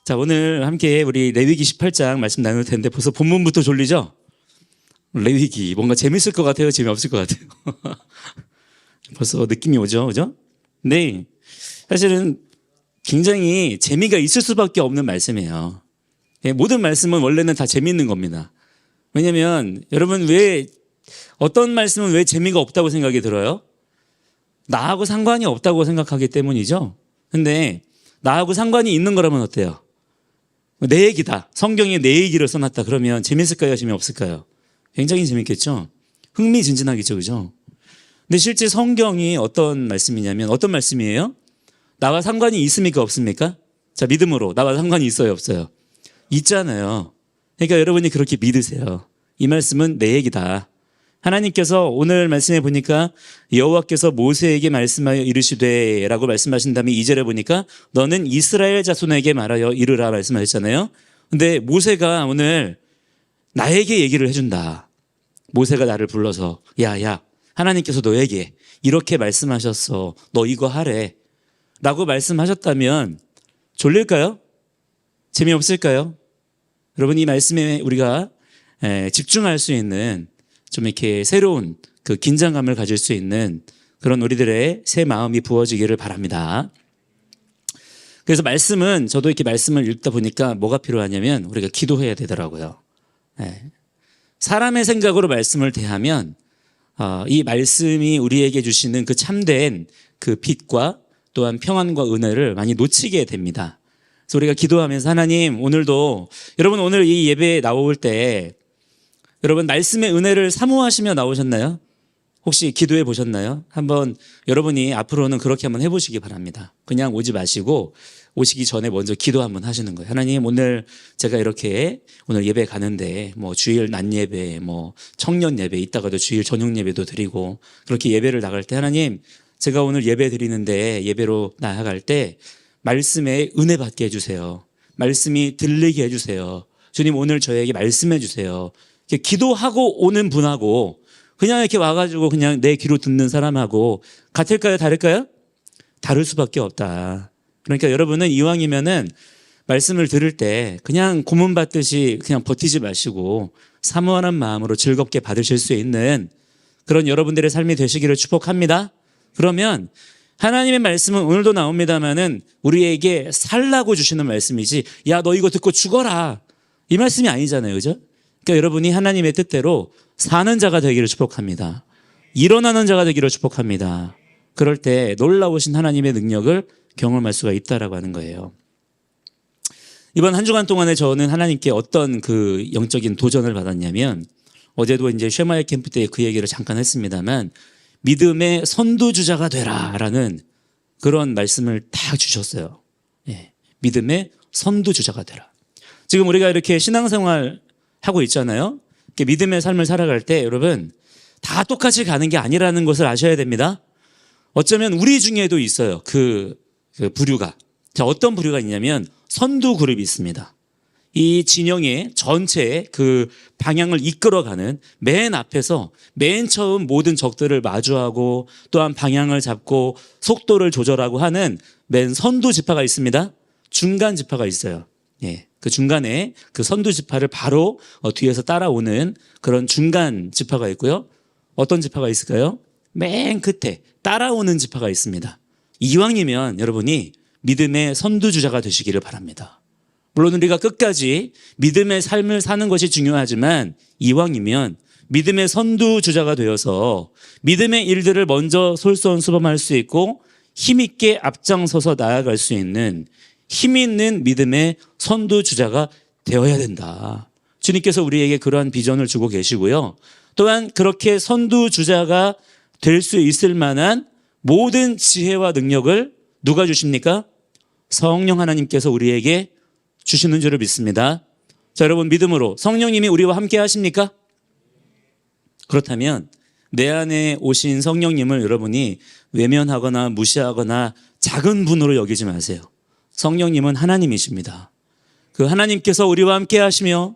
자, 오늘 함께 우리 레위기 18장 말씀 나눌 텐데 벌써 본문부터 졸리죠? 레위기 뭔가 재밌을 것 같아요? 재미없을 것 같아요? 벌써 느낌이 오죠? 그죠? 네, 사실은 굉장히 재미가 있을 수밖에 없는 말씀이에요. 모든 말씀은 원래는 다 재미있는 겁니다. 왜냐면 여러분, 어떤 말씀은 왜 재미가 없다고 생각이 들어요? 나하고 상관이 없다고 생각하기 때문이죠. 근데 나하고 상관이 있는 거라면 어때요? 내 얘기다, 성경에 내 얘기를 써놨다 그러면 재밌을까요? 재미없을까요? 굉장히 재밌겠죠. 흥미진진하겠죠. 그죠? 근데 실제 성경이 어떤 말씀이냐면, 어떤 말씀이에요? 나와 상관이 있습니까? 없습니까? 자, 믿음으로 나와 상관이 있어요? 없어요? 있잖아요. 그러니까 여러분이 그렇게 믿으세요. 이 말씀은 내 얘기다. 하나님께서 오늘 말씀에 보니까 여호와께서 모세에게 말씀하여 이르시되 라고 말씀하신 다음에 2절에 보니까 너는 이스라엘 자손에게 말하여 이르라 말씀하셨잖아요. 근데 모세가 오늘 나에게 얘기를 해준다. 모세가 나를 불러서 야, 하나님께서 너에게 이렇게 말씀하셨어. 너 이거 하래 라고 말씀하셨다면 졸릴까요? 재미없을까요? 여러분, 이 말씀에 우리가 집중할 수 있는, 좀 이렇게 새로운 그 긴장감을 가질 수 있는 그런 우리들의 새 마음이 부어지기를 바랍니다. 그래서 말씀은, 저도 이렇게 말씀을 읽다 보니까 뭐가 필요하냐면 우리가 기도해야 되더라고요. 사람의 생각으로 말씀을 대하면 이 말씀이 우리에게 주시는 그 참된 그 빛과 또한 평안과 은혜를 많이 놓치게 됩니다. 그래서 우리가 기도하면서 하나님, 오늘도, 여러분 오늘 이 예배에 나올 때 여러분 말씀의 은혜를 사모하시며 나오셨나요? 혹시 기도해 보셨나요? 한번 여러분이 앞으로는 그렇게 한번 해보시기 바랍니다. 그냥 오지 마시고 오시기 전에 먼저 기도 한번 하시는 거예요. 하나님, 오늘 제가 이렇게 오늘 예배 가는데 뭐 주일 낮 예배, 뭐 청년 예배, 이따가도 주일 저녁 예배도 드리고 그렇게 예배를 나갈 때 하나님, 제가 오늘 예배 드리는데 예배로 나아갈 때 말씀에 은혜 받게 해주세요. 말씀이 들리게 해주세요. 주님, 오늘 저에게 말씀해 주세요. 이렇게 기도하고 오는 분하고 그냥 이렇게 와가지고 그냥 내 귀로 듣는 사람하고 같을까요? 다를까요? 다를 수밖에 없다. 그러니까 여러분은 이왕이면은 말씀을 들을 때 그냥 고문 받듯이 그냥 버티지 마시고 사모하는 마음으로 즐겁게 받으실 수 있는 그런 여러분들의 삶이 되시기를 축복합니다. 그러면 하나님의 말씀은 오늘도 나옵니다마는 우리에게 살라고 주시는 말씀이지, 야, 너 이거 듣고 죽어라, 이 말씀이 아니잖아요. 그죠? 그러니까 여러분이 하나님의 뜻대로 사는 자가 되기를 축복합니다. 일어나는 자가 되기를 축복합니다. 그럴 때 놀라우신 하나님의 능력을 경험할 수가 있다라고 하는 거예요. 이번 한 주간 동안에 저는 하나님께 어떤 그 영적인 도전을 받았냐면, 어제도 이제 쉐마야 캠프 때 그 얘기를 잠깐 했습니다만, 믿음의 선두주자가 되라라는 그런 말씀을 딱 주셨어요. 믿음의 선두주자가 되라. 지금 우리가 이렇게 신앙생활 하고 있잖아요. 믿음의 삶을 살아갈 때 여러분 다 똑같이 가는 게 아니라는 것을 아셔야 됩니다. 어쩌면 우리 중에도 있어요. 그 부류가. 자, 어떤 부류가 있냐면 선두 그룹이 있습니다. 이 진영의 전체의 그 방향을 이끌어가는 맨 앞에서 맨 처음 모든 적들을 마주하고 또한 방향을 잡고 속도를 조절하고 하는 맨 선두 지파가 있습니다. 중간 지파가 있어요. 그 중간에 그 선두 지파를 바로 뒤에서 따라오는 그런 중간 지파가 있고요. 어떤 지파가 있을까요? 맨 끝에 따라오는 지파가 있습니다. 이왕이면 여러분이 믿음의 선두주자가 되시기를 바랍니다. 물론 우리가 끝까지 믿음의 삶을 사는 것이 중요하지만 이왕이면 믿음의 선두주자가 되어서 믿음의 일들을 먼저 솔선수범할 수 있고 힘있게 앞장서서 나아갈 수 있는 힘 있는 믿음의 선두주자가 되어야 된다. 주님께서 우리에게 그러한 비전을 주고 계시고요. 또한 그렇게 선두주자가 될 수 있을 만한 모든 지혜와 능력을 누가 주십니까? 성령 하나님께서 우리에게 주시는 줄을 믿습니다. 자, 여러분, 믿음으로 성령님이 우리와 함께 하십니까? 그렇다면 내 안에 오신 성령님을 여러분이 외면하거나 무시하거나 작은 분으로 여기지 마세요. 성령님은 하나님이십니다. 그 하나님께서 우리와 함께 하시며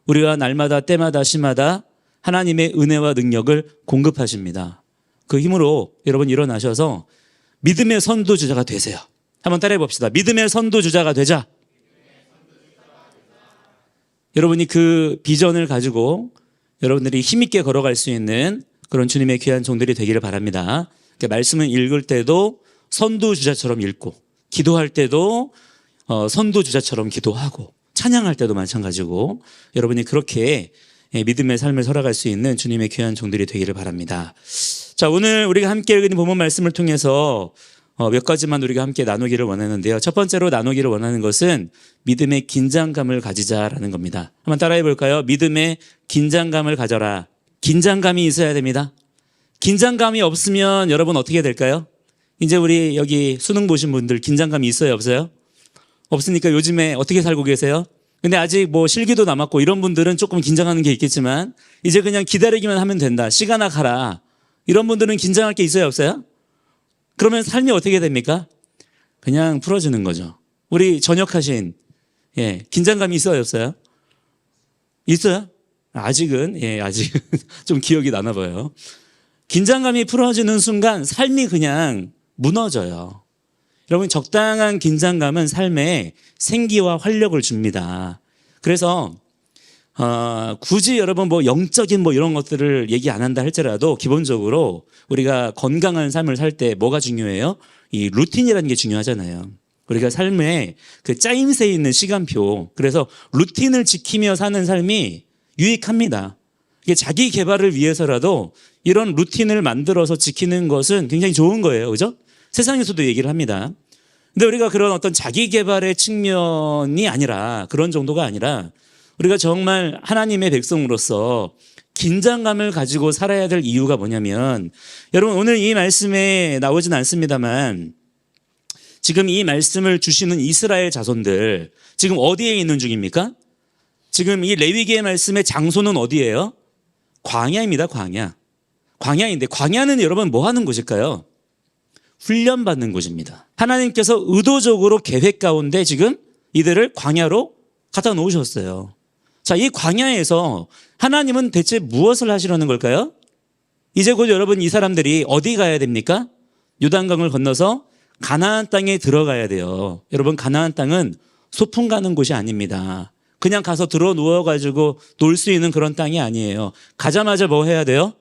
우리와 날마다 때마다 시마다 하나님의 은혜와 능력을 공급하십니다. 그 힘으로 여러분 일어나셔서 믿음의 선도주자가 되세요. 한번 따라해 봅시다. 믿음의 선도주자가 되자. 여러분이 그 비전을 가지고 여러분들이 힘있게 걸어갈 수 있는 그런 주님의 귀한 종들이 되기를 바랍니다. 말씀을 읽을 때도 선도주자처럼 읽고, 기도할 때도 선도주자처럼 기도하고, 찬양할 때도 마찬가지고, 여러분이 그렇게 믿음의 삶을 살아갈 수 있는 주님의 귀한 종들이 되기를 바랍니다. 자, 오늘 우리가 함께 읽은 본문 말씀을 통해서 몇 가지만 우리가 함께 나누기를 원하는데요. 첫 번째로 나누기를 원하는 것은 믿음의 긴장감을 가지자라는 겁니다. 한번 따라해 볼까요? 믿음의 긴장감을 가져라. 긴장감이 있어야 됩니다. 긴장감이 없으면 여러분 어떻게 될까요? 이제 우리 여기 수능 보신 분들 긴장감이 있어요, 없어요? 없으니까 요즘에 어떻게 살고 계세요? 근데 아직 뭐 실기도 남았고 이런 분들은 조금 긴장하는 게 있겠지만 이제 그냥 기다리기만 하면 된다. 시간아 가라. 이런 분들은 긴장할 게 있어요, 없어요? 그러면 삶이 어떻게 됩니까? 그냥 풀어주는 거죠. 우리 전역하신 긴장감이 있어요, 없어요? 있어요? 아직은 좀 기억이 나나 봐요. 긴장감이 풀어지는 순간 삶이 그냥 무너져요. 여러분, 적당한 긴장감은 삶에 생기와 활력을 줍니다. 그래서 굳이 여러분 뭐 영적인 뭐 이런 것들을 얘기 안 한다 할지라도 기본적으로 우리가 건강한 삶을 살 때 뭐가 중요해요? 이 루틴이라는 게 중요하잖아요. 우리가 삶에 그 짜임새 있는 시간표, 그래서 루틴을 지키며 사는 삶이 유익합니다. 이게 자기 개발을 위해서라도 이런 루틴을 만들어서 지키는 것은 굉장히 좋은 거예요. 그죠? 세상에서도 얘기를 합니다. 근데 우리가 그런 어떤 자기 개발의 측면이 아니라, 그런 정도가 아니라 우리가 정말 하나님의 백성으로서 긴장감을 가지고 살아야 될 이유가 뭐냐면, 여러분 오늘 이 말씀에 나오진 않습니다만 지금 이 말씀을 주시는 이스라엘 자손들 지금 어디에 있는 중입니까? 지금 이 레위기의 말씀의 장소는 어디예요? 광야입니다. 광야인데 광야는 여러분 뭐 하는 곳일까요? 훈련받는 곳입니다. 하나님께서 의도적으로 계획 가운데 지금 이들을 광야로 갖다 놓으셨어요. 자, 이 광야에서 하나님은 대체 무엇을 하시려는 걸까요? 이제 곧 여러분 이 사람들이 어디 가야 됩니까? 요단강을 건너서 가나안 땅에 들어가야 돼요. 여러분, 가나안 땅은 소풍 가는 곳이 아닙니다. 그냥 가서 들어 누워가지고 놀 수 있는 그런 땅이 아니에요. 가자마자 뭐 해야 돼요?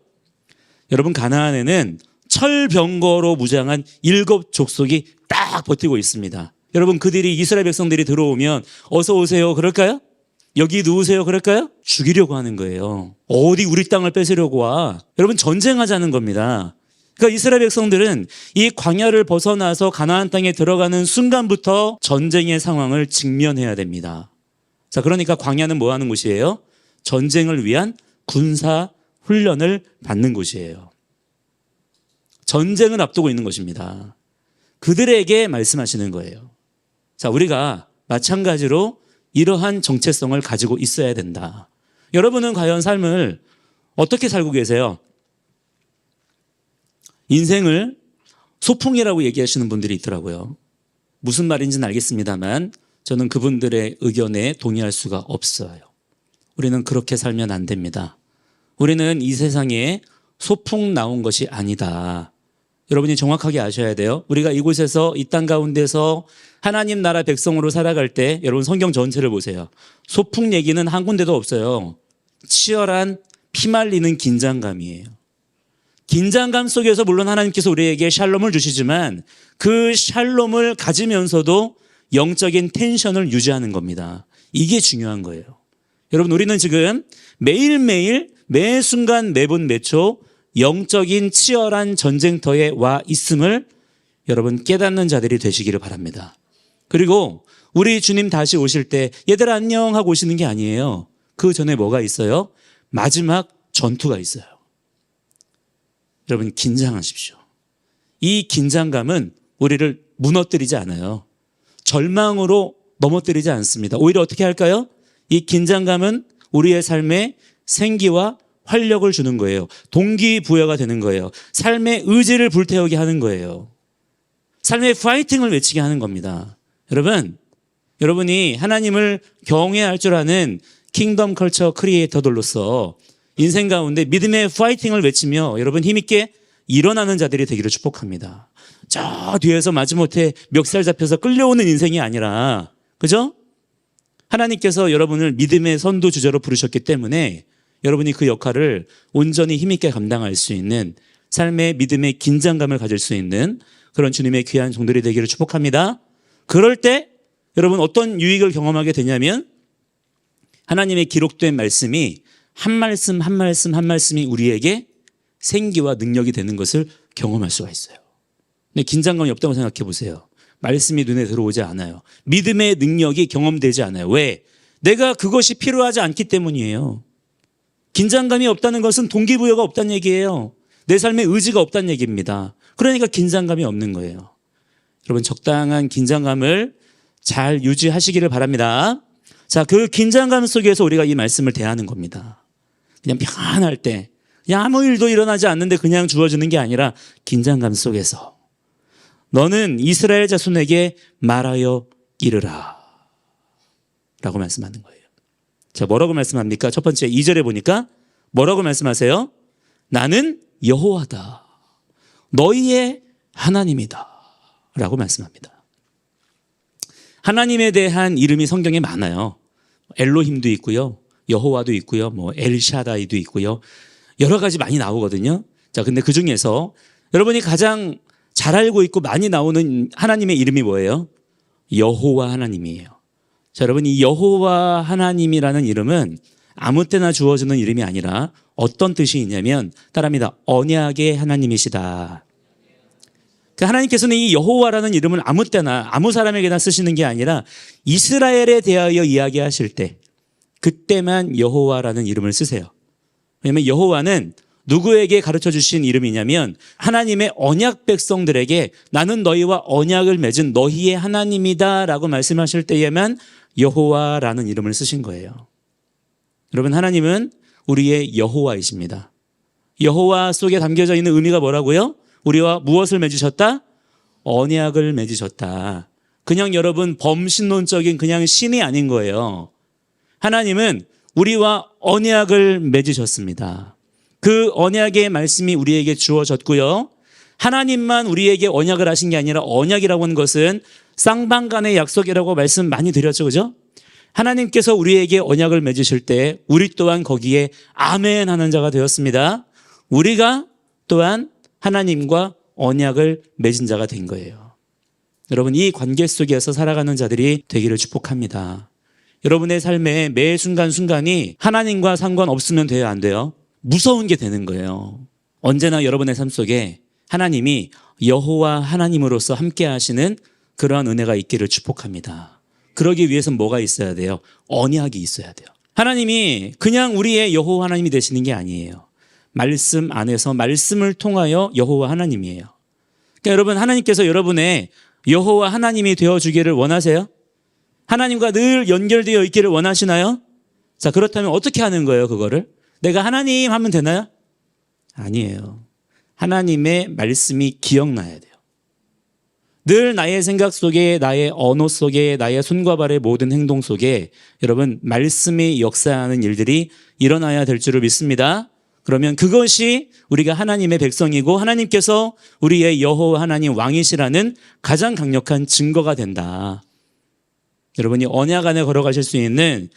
여러분, 가나안에는 철병거로 무장한 7 족속이 딱 버티고 있습니다. 여러분, 그들이 이스라엘 백성들이 들어오면 어서 오세요 그럴까요? 여기 누우세요 그럴까요? 죽이려고 하는 거예요. 어디 우리 땅을 뺏으려고 와. 여러분, 전쟁하자는 겁니다. 그러니까 이스라엘 백성들은 이 광야를 벗어나서 가나안 땅에 들어가는 순간부터 전쟁의 상황을 직면해야 됩니다. 자, 그러니까 광야는 뭐 하는 곳이에요? 전쟁을 위한 군사 훈련을 받는 곳이에요. 전쟁을 앞두고 있는 것입니다. 그들에게 말씀하시는 거예요. 자, 우리가 마찬가지로 이러한 정체성을 가지고 있어야 된다. 여러분은 과연 삶을 어떻게 살고 계세요? 인생을 소풍이라고 얘기하시는 분들이 있더라고요. 무슨 말인지는 알겠습니다만 저는 그분들의 의견에 동의할 수가 없어요. 우리는 그렇게 살면 안 됩니다. 우리는 이 세상에 소풍 나온 것이 아니다. 여러분이 정확하게 아셔야 돼요. 우리가 이곳에서 이 땅 가운데서 하나님 나라 백성으로 살아갈 때 여러분 성경 전체를 보세요. 소풍 얘기는 한 군데도 없어요. 치열한 피말리는 긴장감이에요. 긴장감 속에서 물론 하나님께서 우리에게 샬롬을 주시지만 그 샬롬을 가지면서도 영적인 텐션을 유지하는 겁니다. 이게 중요한 거예요. 여러분, 우리는 지금 매일매일 매 순간 매분 매초 영적인 치열한 전쟁터에 와 있음을 여러분 깨닫는 자들이 되시기를 바랍니다. 그리고 우리 주님 다시 오실 때 얘들아 안녕 하고 오시는 게 아니에요. 그 전에 뭐가 있어요? 마지막 전투가 있어요. 여러분, 긴장하십시오. 이 긴장감은 우리를 무너뜨리지 않아요. 절망으로 넘어뜨리지 않습니다. 오히려 어떻게 할까요? 이 긴장감은 우리의 삶에 생기와 활력을 주는 거예요. 동기부여가 되는 거예요. 삶의 의지를 불태우게 하는 거예요. 삶의 파이팅을 외치게 하는 겁니다. 여러분, 여러분이 하나님을 경외할 줄 아는 킹덤 컬처 크리에이터들로서 인생 가운데 믿음의 파이팅을 외치며 여러분 힘있게 일어나는 자들이 되기를 축복합니다. 저 뒤에서 마지못해 멱살 잡혀서 끌려오는 인생이 아니라, 그죠? 하나님께서 여러분을 믿음의 선도 주자로 부르셨기 때문에 여러분이 그 역할을 온전히 힘있게 감당할 수 있는 삶의 믿음의 긴장감을 가질 수 있는 그런 주님의 귀한 종들이 되기를 축복합니다. 그럴 때 여러분 어떤 유익을 경험하게 되냐면 하나님의 기록된 말씀이 한 말씀 한 말씀 한 말씀이 우리에게 생기와 능력이 되는 것을 경험할 수가 있어요. 근데 긴장감이 없다고 생각해 보세요. 말씀이 눈에 들어오지 않아요. 믿음의 능력이 경험되지 않아요. 왜? 내가 그것이 필요하지 않기 때문이에요. 긴장감이 없다는 것은 동기부여가 없다는 얘기예요. 내 삶에 의지가 없다는 얘기입니다. 그러니까 긴장감이 없는 거예요. 여러분 적당한 긴장감을 잘 유지하시기를 바랍니다. 자, 그 긴장감 속에서 우리가 이 말씀을 대하는 겁니다. 그냥 편안할 때, 그냥 아무 일도 일어나지 않는데 그냥 주어지는 게 아니라 긴장감 속에서 너는 이스라엘 자손에게 말하여 이르라 라고 말씀하는 거예요. 자, 뭐라고 말씀합니까? 첫 번째 2절에 보니까 뭐라고 말씀하세요? 나는 여호와다. 너희의 하나님이다. 라고 말씀합니다. 하나님에 대한 이름이 성경에 많아요. 엘로힘도 있고요. 여호와도 있고요. 뭐 엘샤다이도 있고요. 여러 가지 많이 나오거든요. 자, 근데 그 중에서 여러분이 가장 잘 알고 있고 많이 나오는 하나님의 이름이 뭐예요? 여호와 하나님이에요. 자, 여러분 이 여호와 하나님이라는 이름은 아무 때나 주어지는 이름이 아니라 어떤 뜻이 있냐면 따라합니다. 언약의 하나님이시다. 그러니까 하나님께서는 이 여호와라는 이름을 아무 때나 아무 사람에게나 쓰시는 게 아니라 이스라엘에 대하여 이야기하실 때 그때만 여호와라는 이름을 쓰세요. 왜냐하면 여호와는 누구에게 가르쳐 주신 이름이냐면 하나님의 언약 백성들에게 나는 너희와 언약을 맺은 너희의 하나님이다 라고 말씀하실 때에만 여호와라는 이름을 쓰신 거예요. 여러분 하나님은 우리의 여호와이십니다. 여호와 속에 담겨져 있는 의미가 뭐라고요? 우리와 무엇을 맺으셨다? 언약을 맺으셨다. 그냥 여러분 범신론적인 그냥 신이 아닌 거예요. 하나님은 우리와 언약을 맺으셨습니다. 그 언약의 말씀이 우리에게 주어졌고요. 하나님만 우리에게 언약을 하신 게 아니라 언약이라고 하는 것은 쌍방간의 약속이라고 말씀 많이 드렸죠. 그죠? 하나님께서 우리에게 언약을 맺으실 때 우리 또한 거기에 아멘 하는 자가 되었습니다. 우리가 또한 하나님과 언약을 맺은 자가 된 거예요. 여러분 이 관계 속에서 살아가는 자들이 되기를 축복합니다. 여러분의 삶의 매 순간순간이 하나님과 상관없으면 돼요, 안 돼요? 무서운 게 되는 거예요. 언제나 여러분의 삶 속에 하나님이 여호와 하나님으로서 함께 하시는 그러한 은혜가 있기를 축복합니다. 그러기 위해서는 뭐가 있어야 돼요? 언약이 있어야 돼요. 하나님이 그냥 우리의 여호와 하나님이 되시는 게 아니에요. 말씀 안에서 말씀을 통하여 여호와 하나님이에요. 그러니까 여러분 하나님께서 여러분의 여호와 하나님이 되어주기를 원하세요? 하나님과 늘 연결되어 있기를 원하시나요? 자, 그렇다면 어떻게 하는 거예요, 그거를? 내가 하나님 하면 되나요? 아니에요. 하나님의 말씀이 기억나야 돼요. 늘 나의 생각 속에, 나의 언어 속에, 나의 손과 발의 모든 행동 속에 여러분 말씀이 역사하는 일들이 일어나야 될 줄을 믿습니다. 그러면 그것이 우리가 하나님의 백성이고 하나님께서 우리의 여호와 하나님 왕이시라는 가장 강력한 증거가 된다. 여러분이 언약 안에 걸어가실 수 있는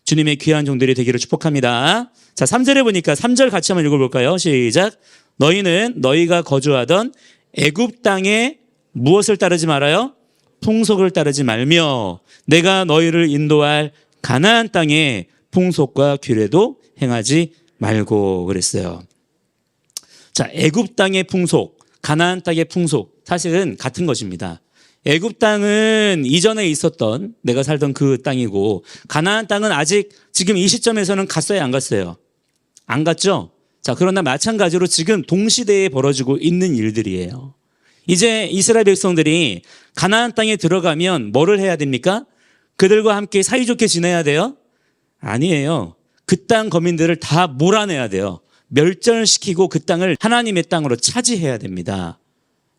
주님의 귀한 종들이 되기를 축복합니다. 자, 3절에 보니까 3절 같이 한번 읽어볼까요? 시작. 너희는 너희가 거주하던 애굽 땅에 무엇을 따르지 말아요? 풍속을 따르지 말며 내가 너희를 인도할 가나안 땅의 풍속과 규례도 행하지 말고 그랬어요. 자, 애굽 땅의 풍속, 가나안 땅의 풍속 사실은 같은 것입니다. 애굽 땅은 이전에 있었던 내가 살던 그 땅이고 가나안 땅은 아직 지금 이 시점에서는 갔어요, 안 갔어요? 안 갔죠? 자, 그러나 마찬가지로 지금 동시대에 벌어지고 있는 일들이에요. 이제 이스라엘 백성들이 가나안 땅에 들어가면 뭐를 해야 됩니까? 그들과 함께 사이좋게 지내야 돼요? 아니에요. 그 땅 거민들을 다 몰아내야 돼요. 멸절시키고 그 땅을 하나님의 땅으로 차지해야 됩니다.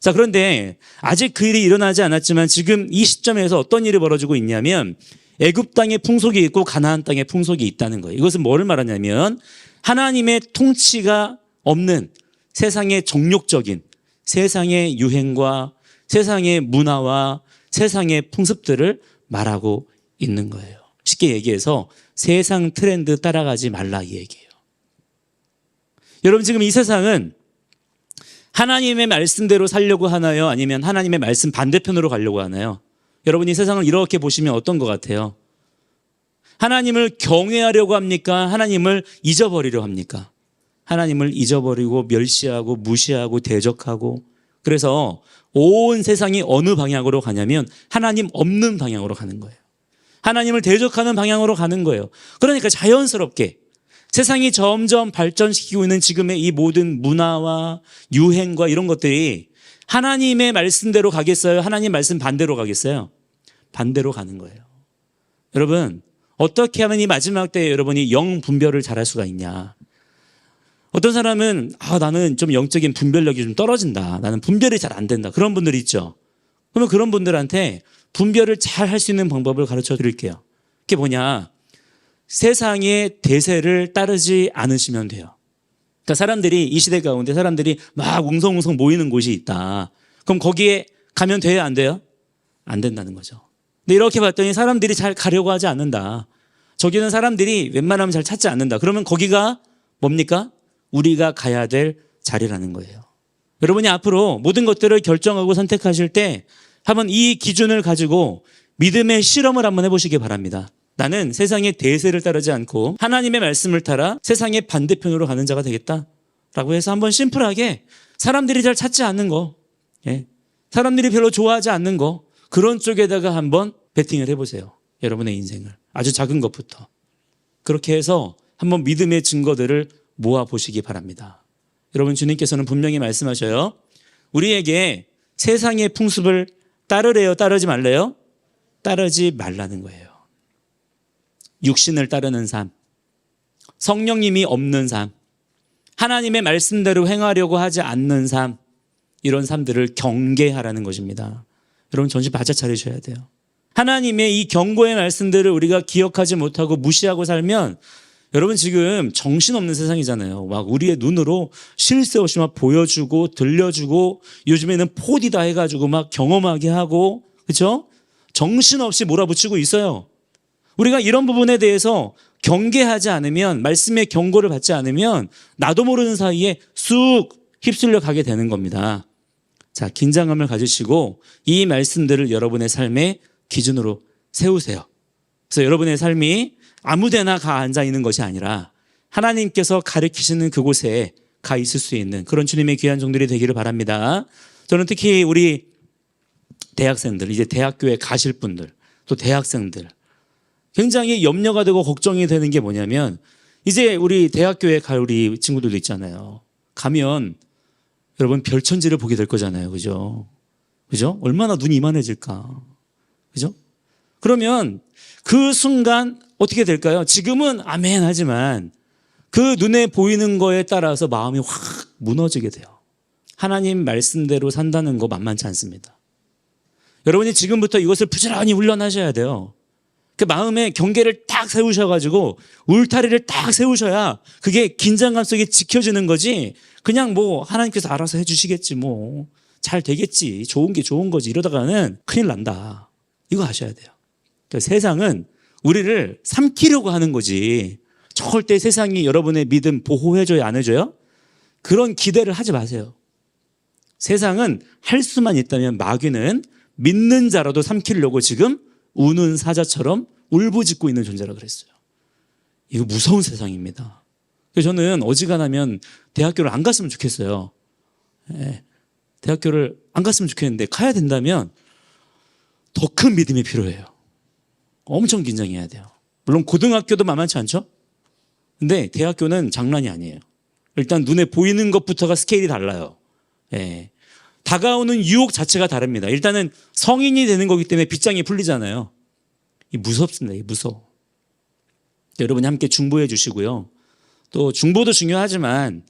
자, 그런데 아직 그 일이 일어나지 않았지만 지금 이 시점에서 어떤 일이 벌어지고 있냐면 애굽 땅의 풍속이 있고 가나안 땅의 풍속이 있다는 거예요. 이것은 뭐를 말하냐면 하나님의 통치가 없는 세상의 정욕적인 세상의 유행과 세상의 문화와 세상의 풍습들을 말하고 있는 거예요. 쉽게 얘기해서 세상 트렌드 따라가지 말라 이 얘기예요. 여러분 지금 이 세상은 하나님의 말씀대로 살려고 하나요? 아니면 하나님의 말씀 반대편으로 가려고 하나요? 여러분 이 세상을 이렇게 보시면 어떤 것 같아요? 하나님을 경외하려고 합니까? 하나님을 잊어버리려 합니까? 하나님을 잊어버리고 멸시하고 무시하고 대적하고, 그래서 온 세상이 어느 방향으로 가냐면 하나님 없는 방향으로 가는 거예요. 하나님을 대적하는 방향으로 가는 거예요. 그러니까 자연스럽게 세상이 점점 발전시키고 있는 지금의 이 모든 문화와 유행과 이런 것들이 하나님의 말씀대로 가겠어요? 하나님 말씀 반대로 가겠어요? 반대로 가는 거예요. 여러분 어떻게 하면 이 마지막 때에 여러분이 영 분별을 잘할 수가 있냐? 어떤 사람은 나는 좀 영적인 분별력이 좀 떨어진다. 나는 분별이 잘 안 된다. 그런 분들이 있죠. 그러면 그런 분들한테 분별을 잘 할 수 있는 방법을 가르쳐 드릴게요. 그게 뭐냐? 세상의 대세를 따르지 않으시면 돼요. 그러니까 사람들이 이 시대 가운데 사람들이 막 웅성웅성 모이는 곳이 있다. 그럼 거기에 가면 돼요? 안 돼요? 안 된다는 거죠. 근데 이렇게 봤더니 사람들이 잘 가려고 하지 않는다. 저기는 사람들이 웬만하면 잘 찾지 않는다. 그러면 거기가 뭡니까? 우리가 가야 될 자리라는 거예요. 여러분이 앞으로 모든 것들을 결정하고 선택하실 때 한번 이 기준을 가지고 믿음의 실험을 한번 해보시기 바랍니다. 나는 세상의 대세를 따르지 않고 하나님의 말씀을 따라 세상의 반대편으로 가는 자가 되겠다라고 해서 한번 심플하게 사람들이 잘 찾지 않는 거, 사람들이 별로 좋아하지 않는 거, 그런 쪽에다가 한번 베팅을 해보세요. 여러분의 인생을. 아주 작은 것부터. 그렇게 해서 한번 믿음의 증거들을 모아보시기 바랍니다. 여러분 주님께서는 분명히 말씀하셔요. 우리에게 세상의 풍습을 따르래요? 따르지 말래요? 따르지 말라는 거예요. 육신을 따르는 삶, 성령님이 없는 삶, 하나님의 말씀대로 행하려고 하지 않는 삶, 이런 삶들을 경계하라는 것입니다. 여러분 정신 바짝 차리셔야 돼요. 하나님의 이 경고의 말씀들을 우리가 기억하지 못하고 무시하고 살면 여러분 지금 정신없는 세상이잖아요. 막 우리의 눈으로 쉴 새 없이 막 보여주고 들려주고 요즘에는 4D다 해가지고 막 경험하게 하고, 그렇죠? 정신없이 몰아붙이고 있어요. 우리가 이런 부분에 대해서 경계하지 않으면, 말씀의 경고를 받지 않으면 나도 모르는 사이에 쑥 휩쓸려 가게 되는 겁니다. 자, 긴장감을 가지시고 이 말씀들을 여러분의 삶의 기준으로 세우세요. 그래서 여러분의 삶이 아무데나 가 앉아 있는 것이 아니라 하나님께서 가르치시는 그곳에 가 있을 수 있는 그런 주님의 귀한 종들이 되기를 바랍니다. 저는 특히 우리 대학생들, 이제 대학교에 가실 분들, 또 대학생들 굉장히 염려가 되고 걱정이 되는 게 뭐냐면, 이제 우리 대학교에 갈 우리 친구들도 있잖아요. 가면 여러분 별천지를 보게 될 거잖아요. 그죠? 그죠? 얼마나 눈이 이만해질까. 그죠? 그러면 그 순간 어떻게 될까요? 지금은 아멘 하지만 그 눈에 보이는 거에 따라서 마음이 확 무너지게 돼요. 하나님 말씀대로 산다는 거 만만치 않습니다. 여러분이 지금부터 이것을 부지런히 훈련하셔야 돼요. 그 마음의 경계를 딱 세우셔가지고 울타리를 딱 세우셔야 그게 긴장감 속에 지켜지는 거지, 그냥 뭐 하나님께서 알아서 해주시겠지, 뭐 잘 되겠지, 좋은 게 좋은 거지, 이러다가는 큰일 난다. 이거 아셔야 돼요. 그러니까 세상은 우리를 삼키려고 하는 거지 절대 세상이 여러분의 믿음 보호해줘요, 안 해줘요? 그런 기대를 하지 마세요. 세상은 할 수만 있다면 마귀는 믿는 자라도 삼키려고 지금 우는 사자처럼 울부짖고 있는 존재라 그랬어요. 이거 무서운 세상입니다. 그래서 저는 어지간하면 대학교를 안 갔으면 좋겠어요. 대학교를 안 갔으면 좋겠는데 가야 된다면 더 큰 믿음이 필요해요. 엄청 긴장해야 돼요. 물론 고등학교도 만만치 않죠? 근데 대학교는 장난이 아니에요. 일단 눈에 보이는 것부터가 스케일이 달라요. 다가오는 유혹 자체가 다릅니다. 일단은 성인이 되는 거기 때문에 빗장이 풀리잖아요. 이 무섭습니다. 이 무서워. 여러분이 함께 중보해 주시고요. 또 중보도 중요하지만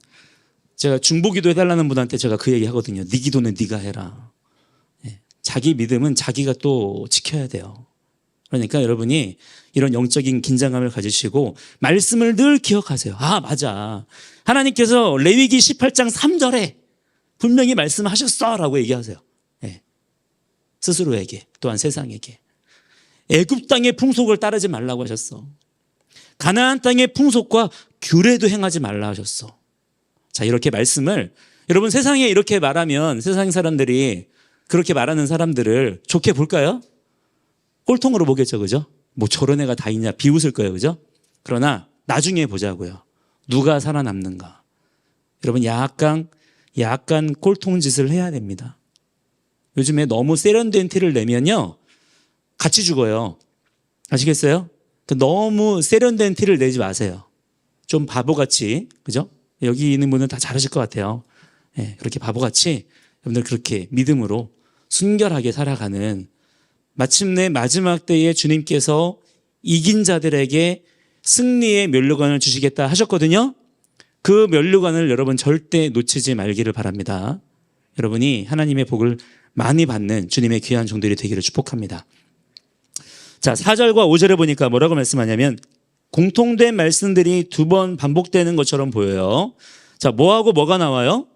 제가 중보기도 해달라는 분한테 제가 그 얘기 하거든요. 네 기도는 네가 해라. 자기 믿음은 자기가 또 지켜야 돼요. 그러니까 여러분이 이런 영적인 긴장감을 가지시고 말씀을 늘 기억하세요. 아, 맞아. 하나님께서 레위기 18장 3절에 분명히 말씀하셨어 라고 얘기하세요. 네. 스스로에게 또한 세상에게. 애굽 땅의 풍속을 따르지 말라고 하셨어. 가나안 땅의 풍속과 규례도 행하지 말라 하셨어. 자, 이렇게 말씀을 여러분 세상에 이렇게 말하면 세상 사람들이 그렇게 말하는 사람들을 좋게 볼까요? 꼴통으로 보겠죠, 그죠? 뭐 저런 애가 다 있냐 비웃을 거예요, 그죠? 그러나 나중에 보자고요. 누가 살아남는가? 여러분 약간 꼴통 짓을 해야 됩니다. 요즘에 너무 세련된 티를 내면요 같이 죽어요. 아시겠어요? 너무 세련된 티를 내지 마세요. 좀 바보같이, 그죠? 여기 있는 분은 다 잘하실 것 같아요. 네, 그렇게 바보같이 여러분들 그렇게 믿음으로 순결하게 살아가는 마침내 마지막 때에 주님께서 이긴 자들에게 승리의 면류관을 주시겠다 하셨거든요. 그 면류관을 여러분 절대 놓치지 말기를 바랍니다. 여러분이 하나님의 복을 많이 받는 주님의 귀한 종들이 되기를 축복합니다. 자, 4절과 5절에 보니까 뭐라고 말씀하냐면 공통된 말씀들이 두 번 반복되는 것처럼 보여요. 자, 뭐하고 뭐가 나와요?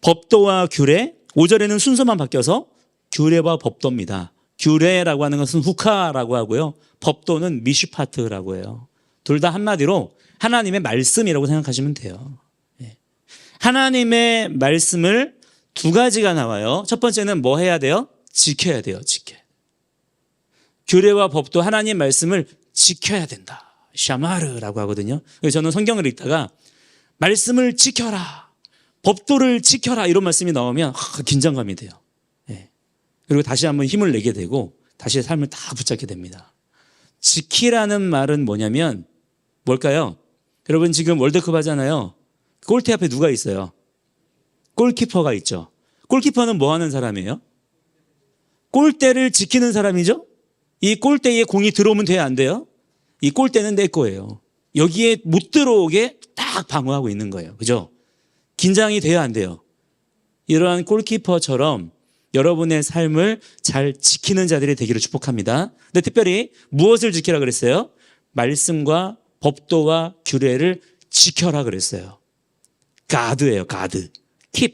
법도와 규례. 5절에는 순서만 바뀌어서 규례와 법도입니다. 규례라고 하는 것은 후카라고 하고요. 법도는 미슈파트라고 해요. 둘 다 한마디로 하나님의 말씀이라고 생각하시면 돼요. 하나님의 말씀을 두 가지가 나와요. 첫 번째는 뭐 해야 돼요? 지켜야 돼요. 규례와 법도 하나님 말씀을 지켜야 된다. 샤마르라고 하거든요. 그래서 저는 성경을 읽다가 말씀을 지켜라, 법도를 지켜라 이런 말씀이 나오면 긴장감이 돼요. 그리고 다시 한번 힘을 내게 되고 다시 삶을 다 붙잡게 됩니다. 지키라는 말은 뭐냐면 뭘까요? 여러분 지금 월드컵 하잖아요. 골대 앞에 누가 있어요? 골키퍼가 있죠. 골키퍼는 뭐 하는 사람이에요? 골대를 지키는 사람이죠. 이 골대에 공이 들어오면 돼야 안 돼요? 이 골대는 내 거예요. 여기에 못 들어오게 딱 방어하고 있는 거예요. 그죠? 긴장이 돼야 안 돼요. 이러한 골키퍼처럼 여러분의 삶을 잘 지키는 자들이 되기를 축복합니다. 근데 특별히 무엇을 지키라 그랬어요? 말씀과 법도와 규례를 지켜라 그랬어요. 가드예요, 가드. 킵.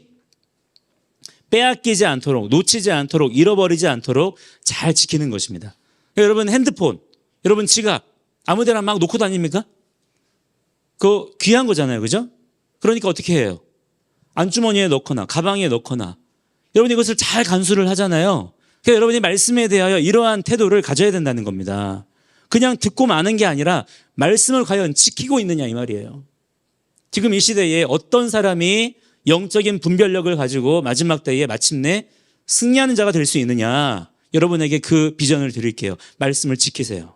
빼앗기지 않도록, 놓치지 않도록, 잃어버리지 않도록 잘 지키는 것입니다. 여러분 핸드폰, 여러분 지갑 아무 데나 막 놓고 다닙니까? 그거 귀한 거잖아요, 그죠? 그러니까 어떻게 해요? 안주머니에 넣거나 가방에 넣거나 여러분 이것을 잘 간수를 하잖아요. 그러니까 여러분이 말씀에 대하여 이러한 태도를 가져야 된다는 겁니다. 그냥 듣고 마는 게 아니라 말씀을 과연 지키고 있느냐 이 말이에요. 지금 이 시대에 어떤 사람이 영적인 분별력을 가지고 마지막 때에 마침내 승리하는 자가 될 수 있느냐, 여러분에게 그 비전을 드릴게요. 말씀을 지키세요.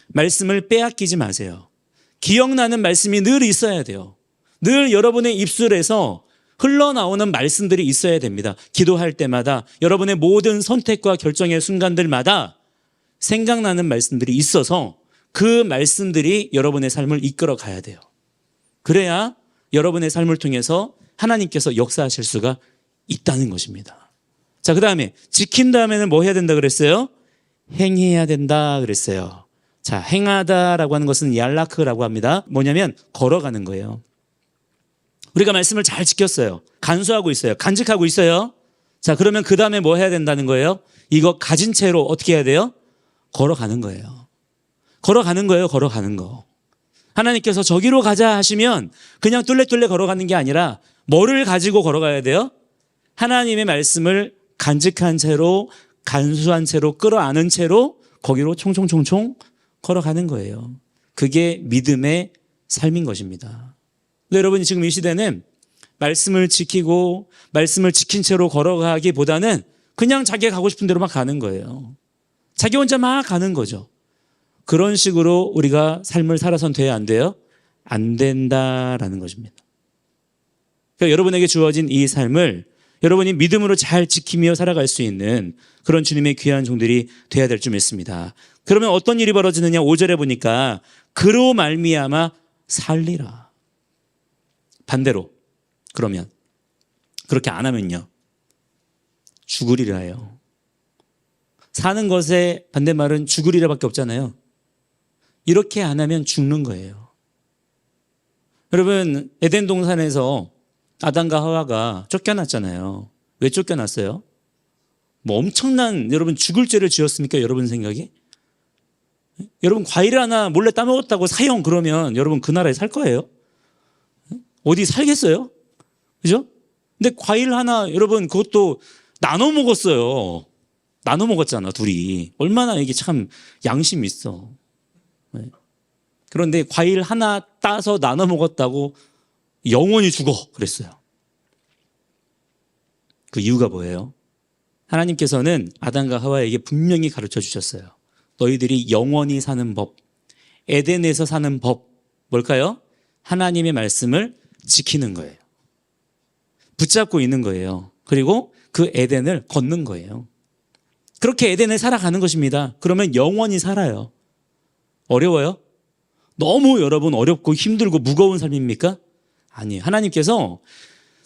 말씀을 빼앗기지 마세요. 기억나는 말씀이 늘 있어야 돼요. 늘 여러분의 입술에서 흘러나오는 말씀들이 있어야 됩니다. 기도할 때마다 여러분의 모든 선택과 결정의 순간들마다 생각나는 말씀들이 있어서 그 말씀들이 여러분의 삶을 이끌어 가야 돼요. 그래야 여러분의 삶을 통해서 하나님께서 역사하실 수가 있다는 것입니다. 자, 그 다음에 지킨 다음에는 뭐 해야 된다 그랬어요? 행해야 된다 그랬어요. 자, 행하다라고 하는 것은 얄라크라고 합니다. 뭐냐면 걸어가는 거예요. 우리가 말씀을 잘 지켰어요. 간수하고 있어요. 간직하고 있어요. 자, 그러면 그 다음에 뭐 해야 된다는 거예요? 이거 가진 채로 어떻게 해야 돼요? 걸어가는 거예요. 걸어가는 거예요. 걸어가는 거. 하나님께서 저기로 가자 하시면 그냥 뚫레뚫레 걸어가는 게 아니라 뭐를 가지고 걸어가야 돼요? 하나님의 말씀을 간직한 채로, 간수한 채로, 끌어안은 채로 거기로 총총총총 걸어가는 거예요. 그게 믿음의 삶인 것입니다. 근데 여러분 지금 이 시대는 말씀을 지키고 말씀을 지킨 채로 걸어가기보다는 그냥 자기가 가고 싶은 대로 막 가는 거예요. 자기 혼자 막 가는 거죠. 그런 식으로 우리가 삶을 살아선 돼야 안 돼요? 안 된다라는 것입니다. 그러니까 여러분에게 주어진 이 삶을 여러분이 믿음으로 잘 지키며 살아갈 수 있는 그런 주님의 귀한 종들이 돼야 될 줄 믿습니다. 그러면 어떤 일이 벌어지느냐? 5절에 보니까 그로 말미암아 살리라. 반대로 그러면 그렇게 안 하면요 죽으리라 해요. 사는 것의 반대말은 죽으리라밖에 없잖아요. 이렇게 안 하면 죽는 거예요. 여러분, 에덴 동산에서 아담과 하와가 쫓겨났잖아요. 왜 쫓겨났어요? 뭐 엄청난 여러분 죽을 죄를 지었습니까? 여러분 생각이? 여러분 과일 하나 몰래 따먹었다고 사형 그러면 여러분 그 나라에 살 거예요? 어디 살겠어요? 그죠? 근데 과일 하나 여러분 그것도 나눠 먹었어요. 나눠 먹었잖아 둘이. 얼마나 이게 참 양심 있어. 그런데 과일 하나 따서 나눠 먹었다고 영원히 죽어 그랬어요. 그 이유가 뭐예요? 하나님께서는 아담과 하와에게 분명히 가르쳐 주셨어요. 너희들이 영원히 사는 법, 에덴에서 사는 법 뭘까요? 하나님의 말씀을 지키는 거예요. 붙잡고 있는 거예요. 그리고 그 에덴을 걷는 거예요. 그렇게 에덴을 살아가는 것입니다. 그러면 영원히 살아요. 어려워요? 너무 여러분 어렵고 힘들고 무거운 삶입니까? 아니에요. 하나님께서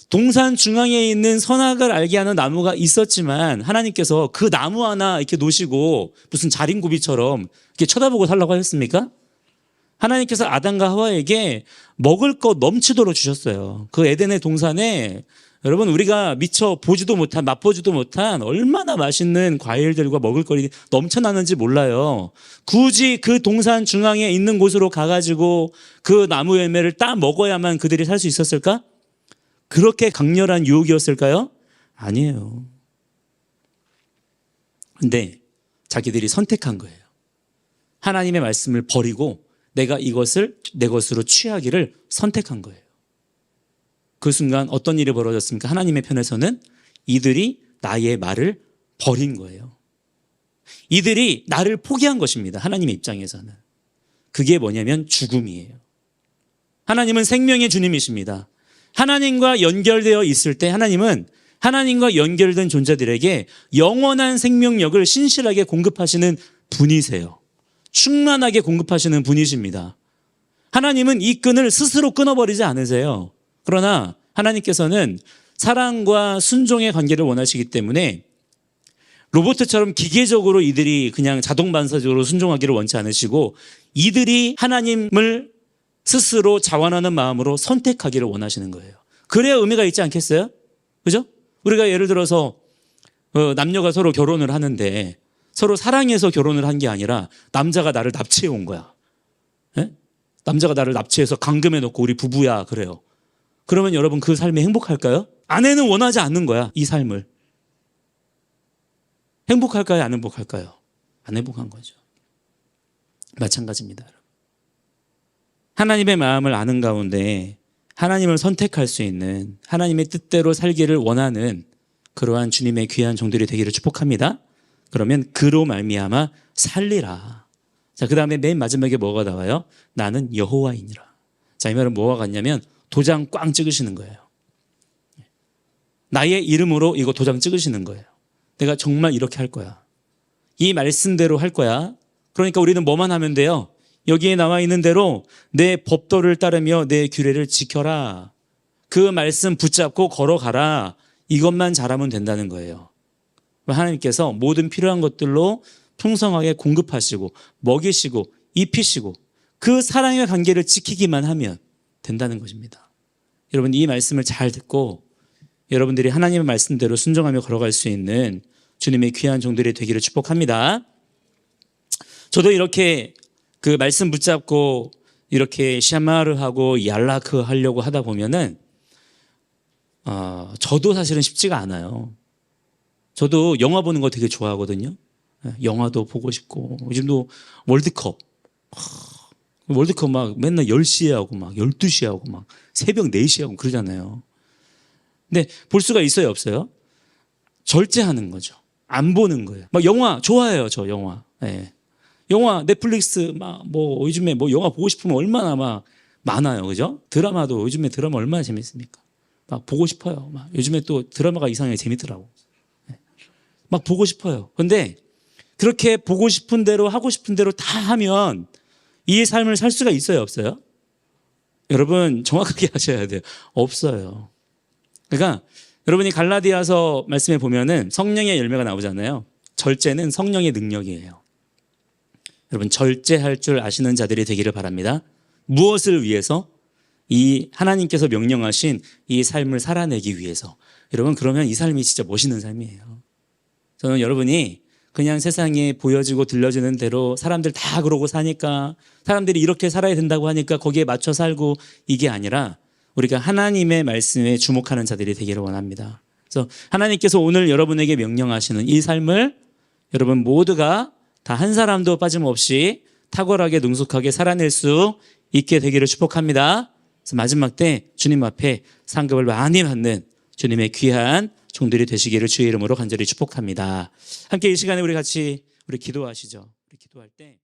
동산 중앙에 있는 선악을 알게 하는 나무가 있었지만 하나님께서 그 나무 하나 이렇게 놓으시고 무슨 자린고비처럼 이렇게 쳐다보고 살라고 하셨습니까? 하나님께서 아담과 하와에게 먹을 것 넘치도록 주셨어요. 그 에덴의 동산에 여러분 우리가 미처 보지도 못한 맛보지도 못한 얼마나 맛있는 과일들과 먹을거리 넘쳐나는지 몰라요. 굳이 그 동산 중앙에 있는 곳으로 가가지고 그 나무 열매를 따 먹어야만 그들이 살 수 있었을까? 그렇게 강렬한 유혹이었을까요? 아니에요. 근데 자기들이 선택한 거예요. 하나님의 말씀을 버리고 내가 이것을 내 것으로 취하기를 선택한 거예요. 그 순간 어떤 일이 벌어졌습니까? 하나님의 편에서는 이들이 나의 말을 버린 거예요. 이들이 나를 포기한 것입니다. 하나님의 입장에서는. 그게 뭐냐면 죽음이에요. 하나님은 생명의 주님이십니다. 하나님과 연결되어 있을 때 하나님은 하나님과 연결된 존재들에게 영원한 생명력을 신실하게 공급하시는 분이세요. 충만하게 공급하시는 분이십니다. 하나님은 이 끈을 스스로 끊어버리지 않으세요. 그러나 하나님께서는 사랑과 순종의 관계를 원하시기 때문에 로봇처럼 기계적으로 이들이 그냥 자동 반사적으로 순종하기를 원치 않으시고 이들이 하나님을 스스로 자원하는 마음으로 선택하기를 원하시는 거예요. 그래야 의미가 있지 않겠어요? 그죠? 우리가 예를 들어서 남녀가 서로 결혼을 하는데 서로 사랑해서 결혼을 한 게 아니라 남자가 나를 납치해 온 거야. 예? 남자가 나를 납치해서 감금해 놓고 우리 부부야 그래요. 그러면 여러분 그 삶이 행복할까요? 아내는 원하지 않는 거야, 이 삶을. 행복할까요? 안 행복할까요? 안 행복한 거죠. 마찬가지입니다. 여러분. 하나님의 마음을 아는 가운데 하나님을 선택할 수 있는 하나님의 뜻대로 살기를 원하는 그러한 주님의 귀한 종들이 되기를 축복합니다. 그러면 그로 말미암아 살리라. 자, 그 다음에 맨 마지막에 뭐가 나와요? 나는 여호와이니라. 자, 이 말은 뭐와 같냐면 도장 꽝 찍으시는 거예요. 나의 이름으로 이거 도장 찍으시는 거예요. 내가 정말 이렇게 할 거야. 이 말씀대로 할 거야. 그러니까 우리는 뭐만 하면 돼요? 여기에 나와 있는 대로 내 법도를 따르며 내 규례를 지켜라. 그 말씀 붙잡고 걸어가라. 이것만 잘하면 된다는 거예요. 하나님께서 모든 필요한 것들로 풍성하게 공급하시고 먹이시고 입히시고 그 사랑의 관계를 지키기만 하면 된다는 것입니다. 여러분 이 말씀을 잘 듣고 여러분들이 하나님의 말씀대로 순종하며 걸어갈 수 있는 주님의 귀한 종들이 되기를 축복합니다. 저도 이렇게 그 말씀 붙잡고 이렇게 샤마르하고 얄라크 하려고 하다 보면은 저도 사실은 쉽지가 않아요. 저도 영화 보는 거 되게 좋아하거든요. 영화도 보고 싶고 요즘도 월드컵 막 맨날 10시에 하고 막 12시에 하고 막 새벽 4시에 하고 그러잖아요. 근데 볼 수가 있어요 없어요? 절제하는 거죠. 안 보는 거예요. 막 영화 좋아해요 저 영화. 네. 영화 넷플릭스 막 뭐 요즘에 뭐 영화 보고 싶으면 얼마나 막 많아요. 그죠? 드라마도 요즘에 드라마 얼마나 재밌습니까? 막 보고 싶어요. 막 요즘에 또 드라마가 이상하게 재밌더라고. 네. 막 보고 싶어요. 근데 그렇게 보고 싶은 대로 하고 싶은 대로 다 하면 이 삶을 살 수가 있어요 없어요? 여러분 정확하게 하셔야 돼요. 없어요. 그러니까 여러분이 갈라디아서 말씀에 보면은 성령의 열매가 나오잖아요. 절제는 성령의 능력이에요. 여러분, 절제할 줄 아시는 자들이 되기를 바랍니다. 무엇을 위해서? 이 하나님께서 명령하신 이 삶을 살아내기 위해서. 여러분, 그러면 이 삶이 진짜 멋있는 삶이에요. 저는 여러분이 그냥 세상에 보여지고 들려주는 대로 사람들 다 그러고 사니까, 사람들이 이렇게 살아야 된다고 하니까 거기에 맞춰 살고, 이게 아니라 우리가 하나님의 말씀에 주목하는 자들이 되기를 원합니다. 그래서 하나님께서 오늘 여러분에게 명령하시는 이 삶을 여러분 모두가 다 한 사람도 빠짐없이 탁월하게 능숙하게 살아낼 수 있게 되기를 축복합니다. 그래서 마지막 때 주님 앞에 상급을 많이 받는 주님의 귀한 종들이 되시기를 주의 이름으로 간절히 축복합니다. 함께 이 시간에 우리 같이 기도하시죠. 우리 기도할 때